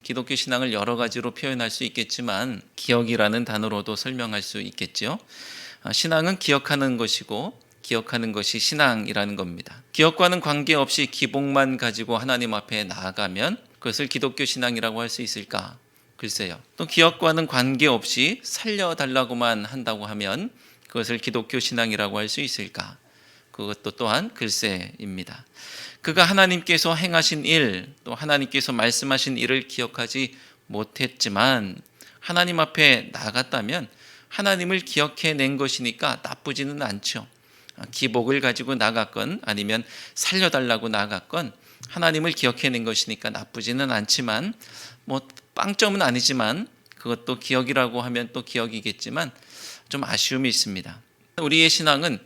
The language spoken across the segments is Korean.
기독교 신앙을 여러 가지로 표현할 수 있겠지만 기억이라는 단어로도 설명할 수 있겠죠. 신앙은 기억하는 것이고 기억하는 것이 신앙이라는 겁니다. 기억과는 관계없이 기복만 가지고 하나님 앞에 나아가면 그것을 기독교 신앙이라고 할 수 있을까? 글쎄요. 또 기억과는 관계없이 살려달라고만 한다고 하면 그것을 기독교 신앙이라고 할 수 있을까? 그것도 또한 글쎄입니다. 그가 하나님께서 행하신 일, 또 하나님께서 말씀하신 일을 기억하지 못했지만 하나님 앞에 나갔다면 하나님을 기억해낸 것이니까 나쁘지는 않죠. 기복을 가지고 나갔건 아니면 살려달라고 나갔건 하나님을 기억해낸 것이니까 나쁘지는 않지만 빵점은 아니지만 그것도 기억이라고 하면 또 기억이겠지만 좀 아쉬움이 있습니다. 우리의 신앙은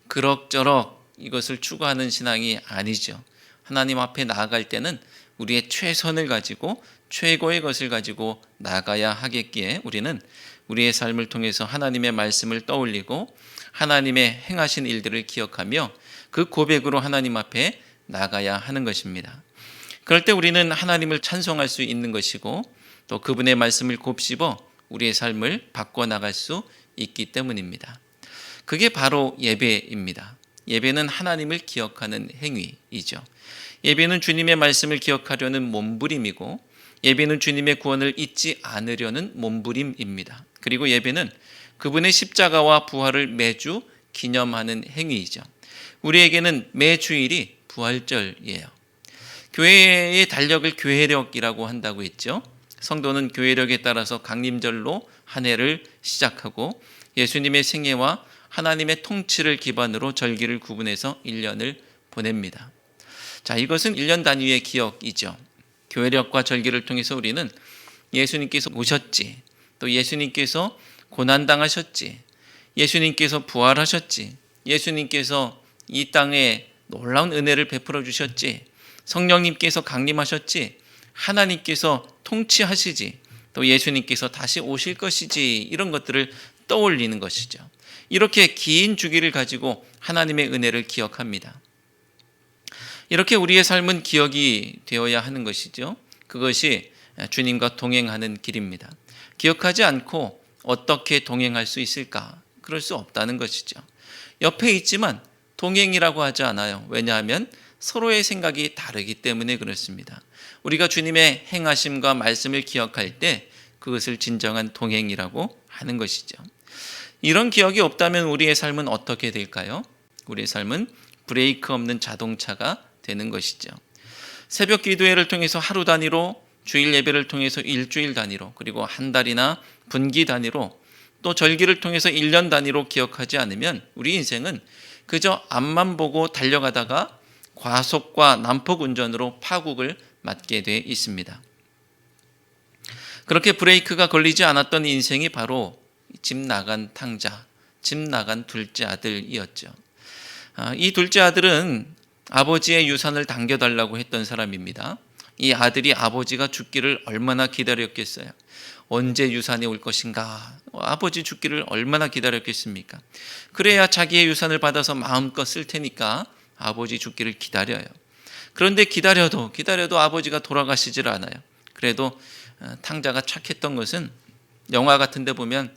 그럭저럭 이것을 추구하는 신앙이 아니죠. 하나님 앞에 나아갈 때는 우리의 최선을 가지고 최고의 것을 가지고 나가야 하겠기에 우리는 우리의 삶을 통해서 하나님의 말씀을 떠올리고 하나님의 행하신 일들을 기억하며 그 고백으로 하나님 앞에 나가야 하는 것입니다. 그럴 때 우리는 하나님을 찬송할 수 있는 것이고 또 그분의 말씀을 곱씹어 우리의 삶을 바꿔나갈 수 있기 때문입니다. 그게 바로 예배입니다. 예배는 하나님을 기억하는 행위이죠. 예배는 주님의 말씀을 기억하려는 몸부림이고 예배는 주님의 구원을 잊지 않으려는 몸부림입니다. 그리고 예배는 그분의 십자가와 부활을 매주 기념하는 행위이죠. 우리에게는 매 주일이 부활절이에요. 교회의 달력을 교회력이라고 한다고 했죠. 성도는 교회력에 따라서 강림절로 한 해를 시작하고 예수님의 생애와 하나님의 통치를 기반으로 절기를 구분해서 1년을 보냅니다. 자, 이것은 1년 단위의 기억이죠. 교회력과 절기를 통해서 우리는 예수님께서 오셨지, 또 예수님께서 고난당하셨지, 예수님께서 부활하셨지, 예수님께서 이 땅에 놀라운 은혜를 베풀어 주셨지, 성령님께서 강림하셨지, 하나님께서 통치하시지, 또 예수님께서 다시 오실 것이지, 이런 것들을 떠올리는 것이죠. 이렇게 긴 주기를 가지고 하나님의 은혜를 기억합니다. 이렇게 우리의 삶은 기억이 되어야 하는 것이죠. 그것이 주님과 동행하는 길입니다. 기억하지 않고 어떻게 동행할 수 있을까? 그럴 수 없다는 것이죠. 옆에 있지만 동행이라고 하지 않아요. 왜냐하면 서로의 생각이 다르기 때문에 그렇습니다. 우리가 주님의 행하심과 말씀을 기억할 때 그것을 진정한 동행이라고 하는 것이죠. 이런 기억이 없다면 우리의 삶은 어떻게 될까요? 우리의 삶은 브레이크 없는 자동차가 되는 것이죠. 새벽 기도회를 통해서 하루 단위로, 주일 예배를 통해서 일주일 단위로, 그리고 한 달이나 분기 단위로, 또 절기를 통해서 1년 단위로 기억하지 않으면 우리 인생은 그저 앞만 보고 달려가다가 과속과 난폭 운전으로 파국을 맞게 돼 있습니다. 그렇게 브레이크가 걸리지 않았던 인생이 바로 집 나간 탕자, 집 나간 둘째 아들이었죠. 이 둘째 아들은 아버지의 유산을 당겨달라고 했던 사람입니다. 이 아들이 아버지가 죽기를 얼마나 기다렸겠어요. 언제 유산이 올 것인가? 아버지 죽기를 얼마나 기다렸겠습니까? 그래야 자기의 유산을 받아서 마음껏 쓸 테니까 아버지 죽기를 기다려요. 그런데 기다려도 아버지가 돌아가시질 않아요. 그래도 탕자가 착했던 것은 영화 같은 데 보면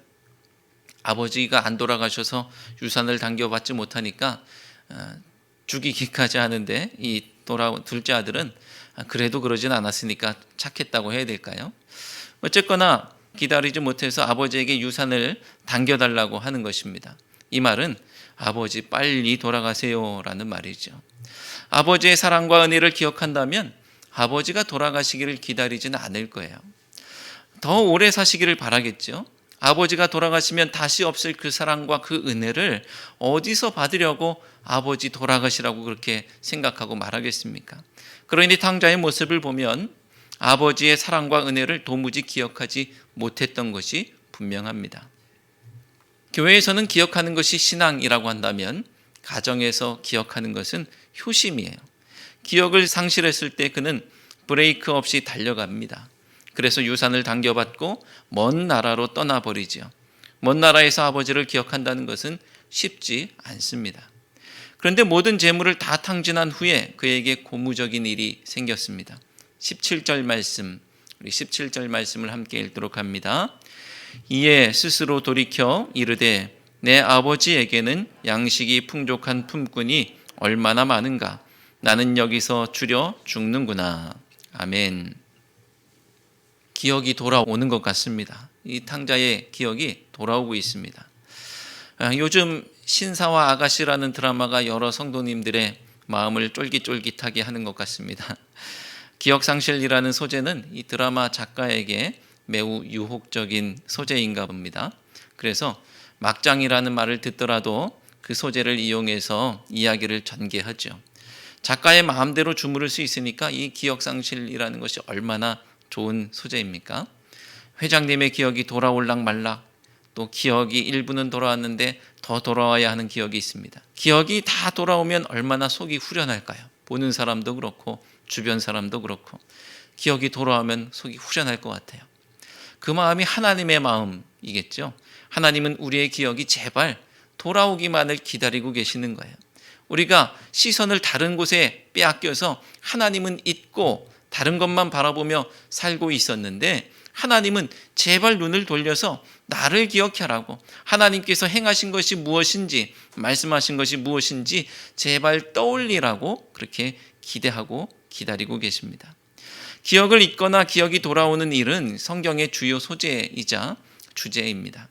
아버지가 안 돌아가셔서 유산을 당겨받지 못하니까 죽이기까지 하는데 이 돌아온 둘째 아들은 그래도 그러진 않았으니까 착했다고 해야 될까요? 어쨌거나 기다리지 못해서 아버지에게 유산을 당겨달라고 하는 것입니다. 이 말은 아버지 빨리 돌아가세요라는 말이죠. 아버지의 사랑과 은혜를 기억한다면 아버지가 돌아가시기를 기다리지는 않을 거예요. 더 오래 사시기를 바라겠죠. 아버지가 돌아가시면 다시 없을 그 사랑과 그 은혜를 어디서 받으려고 아버지 돌아가시라고 그렇게 생각하고 말하겠습니까? 그러니 탕자의 모습을 보면 아버지의 사랑과 은혜를 도무지 기억하지 못했던 것이 분명합니다. 교회에서는 기억하는 것이 신앙이라고 한다면 가정에서 기억하는 것은 효심이에요. 기억을 상실했을 때 그는 브레이크 없이 달려갑니다. 그래서 유산을 당겨받고 먼 나라로 떠나버리죠. 먼 나라에서 아버지를 기억한다는 것은 쉽지 않습니다. 그런데 모든 재물을 다 탕진한 후에 그에게 고무적인 일이 생겼습니다. 17절 말씀, 우리 17절 말씀을 함께 읽도록 합니다. 이에 스스로 돌이켜 이르되 내 아버지에게는 양식이 풍족한 품꾼이 얼마나 많은가. 나는 여기서 줄여 죽는구나. 아멘. 기억이 돌아오는 것 같습니다. 이 탕자의 기억이 돌아오고 있습니다. 요즘 신사와 아가씨라는 드라마가 여러 성도님들의 마음을 쫄깃쫄깃하게 하는 것 같습니다. 기억상실이라는 소재는 이 드라마 작가에게 매우 유혹적인 소재인가 봅니다. 그래서 막장이라는 말을 듣더라도 그 소재를 이용해서 이야기를 전개하죠. 작가의 마음대로 주무를 수 있으니까 이 기억상실이라는 것이 얼마나 좋은 소재입니까? 회장님의 기억이 돌아올락 말락, 또 기억이 일부는 돌아왔는데 더 돌아와야 하는 기억이 있습니다. 기억이 다 돌아오면 얼마나 속이 후련할까요? 보는 사람도 그렇고 주변 사람도 그렇고 기억이 돌아오면 속이 후련할 것 같아요. 그 마음이 하나님의 마음이겠죠. 하나님은 우리의 기억이 제발 돌아오기만을 기다리고 계시는 거예요. 우리가 시선을 다른 곳에 빼앗겨서 하나님은 잊고 다른 것만 바라보며 살고 있었는데 하나님은 제발 눈을 돌려서 나를 기억하라고, 하나님께서 행하신 것이 무엇인지, 말씀하신 것이 무엇인지 제발 떠올리라고 그렇게 기대하고 기다리고 계십니다. 기억을 잊거나 기억이 돌아오는 일은 성경의 주요 소재이자 주제입니다.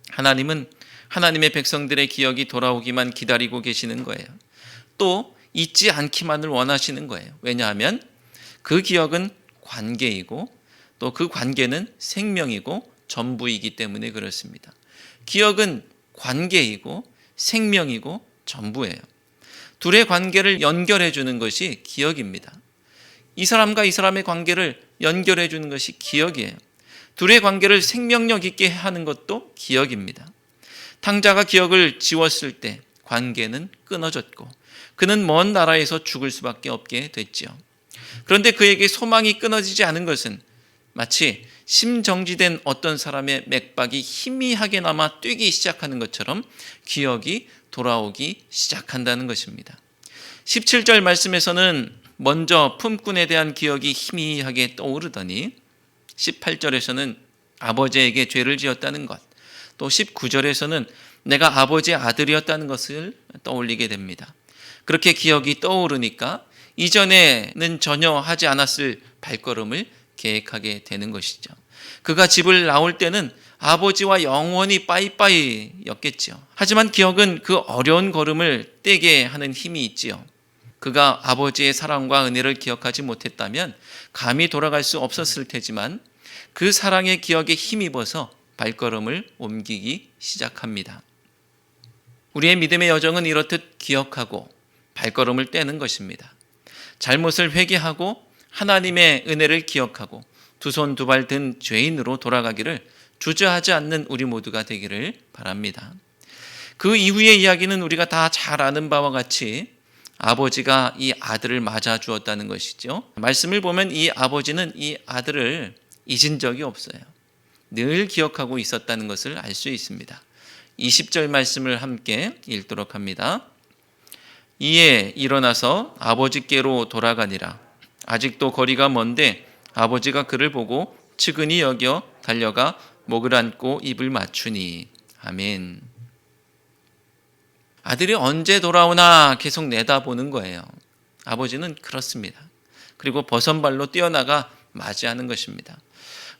하나님은 하나님의 백성들의 기억이 돌아오기만 기다리고 계시는 거예요. 또 잊지 않기만을 원하시는 거예요. 왜냐하면 그 기억은 관계이고 또 그 관계는 생명이고 전부이기 때문에 그렇습니다. 기억은 관계이고 생명이고 전부예요. 둘의 관계를 연결해 주는 것이 기억입니다. 이 사람과 이 사람의 관계를 연결해 주는 것이 기억이에요. 둘의 관계를 생명력 있게 하는 것도 기억입니다. 탕자가 기억을 지웠을 때 관계는 끊어졌고 그는 먼 나라에서 죽을 수밖에 없게 됐죠. 그런데 그에게 소망이 끊어지지 않은 것은 마치 심정지된 어떤 사람의 맥박이 희미하게 남아 뛰기 시작하는 것처럼 기억이 돌아오기 시작한다는 것입니다. 17절 말씀에서는 먼저 품꾼에 대한 기억이 희미하게 떠오르더니 18절에서는 아버지에게 죄를 지었다는 것, 또 19절에서는 내가 아버지의 아들이었다는 것을 떠올리게 됩니다. 그렇게 기억이 떠오르니까 이전에는 전혀 하지 않았을 발걸음을 계획하게 되는 것이죠. 그가 집을 나올 때는 아버지와 영원히 빠이빠이였겠죠. 하지만 기억은 그 어려운 걸음을 떼게 하는 힘이 있지요. 그가 아버지의 사랑과 은혜를 기억하지 못했다면 감히 돌아갈 수 없었을 테지만 그 사랑의 기억에 힘입어서 발걸음을 옮기기 시작합니다. 우리의 믿음의 여정은 이렇듯 기억하고 발걸음을 떼는 것입니다. 잘못을 회개하고 하나님의 은혜를 기억하고 두 손 두 발 든 죄인으로 돌아가기를 주저하지 않는 우리 모두가 되기를 바랍니다. 그 이후의 이야기는 우리가 다 잘 아는 바와 같이 아버지가 이 아들을 맞아 주었다는 것이죠. 말씀을 보면 이 아버지는 이 아들을 잊은 적이 없어요. 늘 기억하고 있었다는 것을 알 수 있습니다. 20절 말씀을 함께 읽도록 합니다. 이에 일어나서 아버지께로 돌아가니라. 아직도 거리가 먼데 아버지가 그를 보고 측은히 여겨 달려가 목을 안고 입을 맞추니. 아멘. 아들이 언제 돌아오나 계속 내다보는 거예요. 아버지는 그렇습니다. 그리고 버선발로 뛰어나가 맞이하는 것입니다.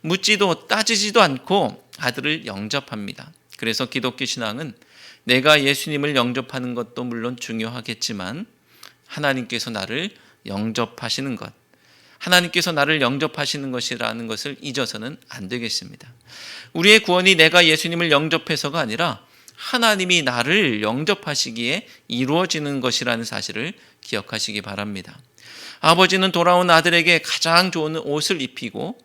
묻지도 따지지도 않고 아들을 영접합니다. 그래서 기독교 신앙은 내가 예수님을 영접하는 것도 물론 중요하겠지만 하나님께서 나를 영접하시는 것, 하나님께서 나를 영접하시는 것이라는 것을 잊어서는 안 되겠습니다. 우리의 구원이 내가 예수님을 영접해서가 아니라 하나님이 나를 영접하시기에 이루어지는 것이라는 사실을 기억하시기 바랍니다. 아버지는 돌아온 아들에게 가장 좋은 옷을 입히고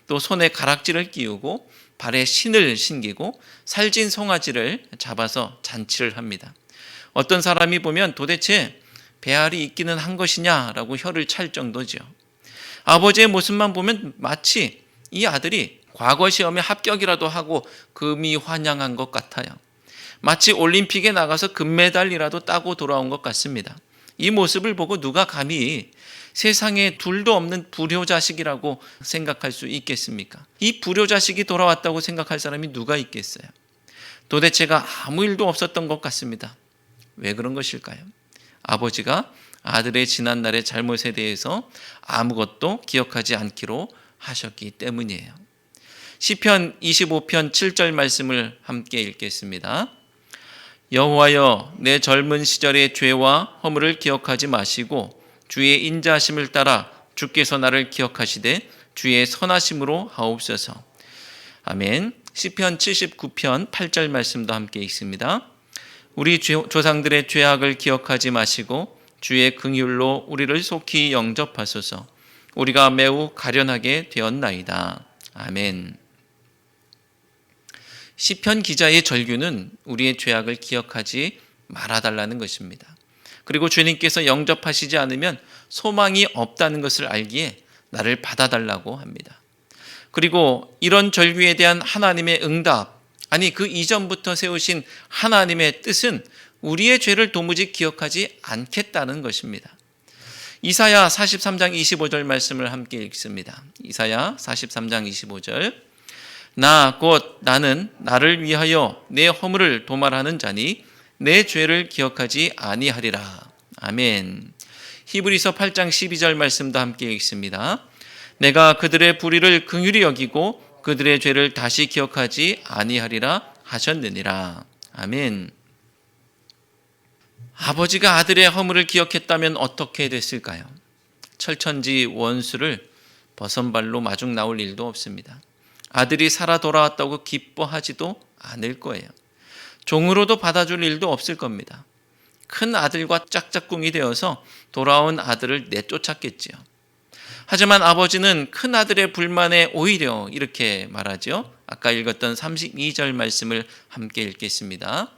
또 손에 가락지를 끼우고 발에 신을 신기고 살진 송아지를 잡아서 잔치를 합니다. 어떤 사람이 보면 도대체 배알이 있기는 한 것이냐라고 혀를 찰 정도죠. 아버지의 모습만 보면 마치 이 아들이 과거 시험에 합격이라도 하고 금이 환영한 것 같아요. 마치 올림픽에 나가서 금메달이라도 따고 돌아온 것 같습니다. 이 모습을 보고 누가 감히 세상에 둘도 없는 불효자식이라고 생각할 수 있겠습니까? 이 불효자식이 돌아왔다고 생각할 사람이 누가 있겠어요? 도대체가 아무 일도 없었던 것 같습니다. 왜 그런 것일까요? 아버지가 아들의 지난날의 잘못에 대해서 아무것도 기억하지 않기로 하셨기 때문이에요. 시편 25편 7절 말씀을 함께 읽겠습니다. 여호와여, 내 젊은 시절의 죄와 허물을 기억하지 마시고 주의 인자하심을 따라 주께서 나를 기억하시되 주의 선하심으로 하옵소서. 아멘. 시편 79편 8절 말씀도 함께 읽습니다. 우리 조상들의 죄악을 기억하지 마시고 주의 긍휼로 우리를 속히 영접하소서. 우리가 매우 가련하게 되었나이다. 아멘. 시편 기자의 절규는 우리의 죄악을 기억하지 말아달라는 것입니다. 그리고 주님께서 영접하시지 않으면 소망이 없다는 것을 알기에 나를 받아달라고 합니다. 그리고 이런 절규에 대한 하나님의 응답, 아니 그 이전부터 세우신 하나님의 뜻은 우리의 죄를 도무지 기억하지 않겠다는 것입니다. 이사야 43장 25절 말씀을 함께 읽습니다. 이사야 43장 25절. 나 곧 나는 나를 위하여 내 허물을 도말하는 자니 내 죄를 기억하지 아니하리라. 아멘. 히브리서 8장 12절 말씀도 함께 읽습니다. 내가 그들의 불의를 긍휼히 여기고 그들의 죄를 다시 기억하지 아니하리라 하셨느니라. 아멘. 아버지가 아들의 허물을 기억했다면 어떻게 됐을까요? 철천지 원수를 버선발로 마중 나올 일도 없습니다. 아들이 살아 돌아왔다고 기뻐하지도 않을 거예요. 종으로도 받아줄 일도 없을 겁니다. 큰 아들과 짝짝꿍이 되어서 돌아온 아들을 내쫓았겠지요. 하지만 아버지는 큰 아들의 불만에 오히려 이렇게 말하죠. 아까 읽었던 32절 말씀을 함께 읽겠습니다.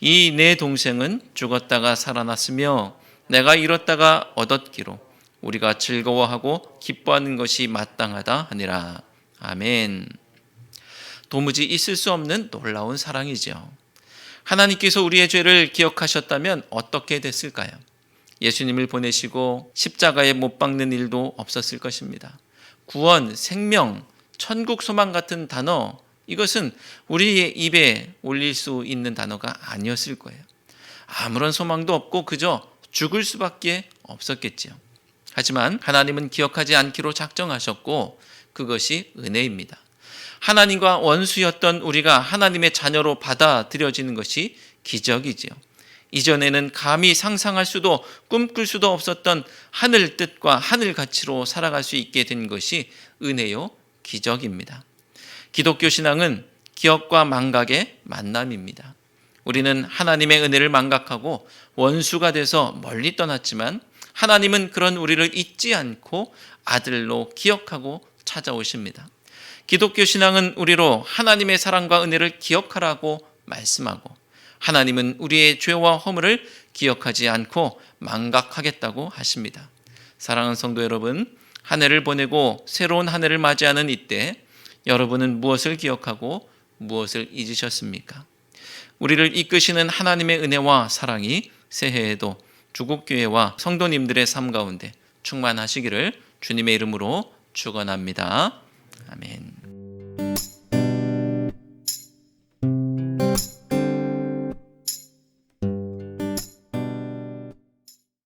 이 내 동생은 죽었다가 살아났으며 내가 잃었다가 얻었기로 우리가 즐거워하고 기뻐하는 것이 마땅하다 하니라. 아멘. 도무지 있을 수 없는 놀라운 사랑이죠. 하나님께서 우리의 죄를 기억하셨다면 어떻게 됐을까요? 예수님을 보내시고 십자가에 못 박는 일도 없었을 것입니다. 구원, 생명, 천국 소망 같은 단어, 이것은 우리의 입에 올릴 수 있는 단어가 아니었을 거예요. 아무런 소망도 없고 그저 죽을 수밖에 없었겠지요. 하지만 하나님은 기억하지 않기로 작정하셨고 그것이 은혜입니다. 하나님과 원수였던 우리가 하나님의 자녀로 받아들여지는 것이 기적이지요. 이전에는 감히 상상할 수도 꿈꿀 수도 없었던 하늘 뜻과 하늘 가치로 살아갈 수 있게 된 것이 은혜요 기적입니다. 기독교 신앙은 기억과 망각의 만남입니다. 우리는 하나님의 은혜를 망각하고 원수가 돼서 멀리 떠났지만 하나님은 그런 우리를 잊지 않고 아들로 기억하고 찾아오십니다. 기독교 신앙은 우리로 하나님의 사랑과 은혜를 기억하라고 말씀하고 하나님은 우리의 죄와 허물을 기억하지 않고 망각하겠다고 하십니다. 사랑하는 성도 여러분, 한 해를 보내고 새로운 한 해를 맞이하는 이때 여러분은 무엇을 기억하고 무엇을 잊으셨습니까? 우리를 이끄시는 하나님의 은혜와 사랑이 새해에도 주국교회와 성도님들의 삶 가운데 충만하시기를 주님의 이름으로 축원합니다. 아멘.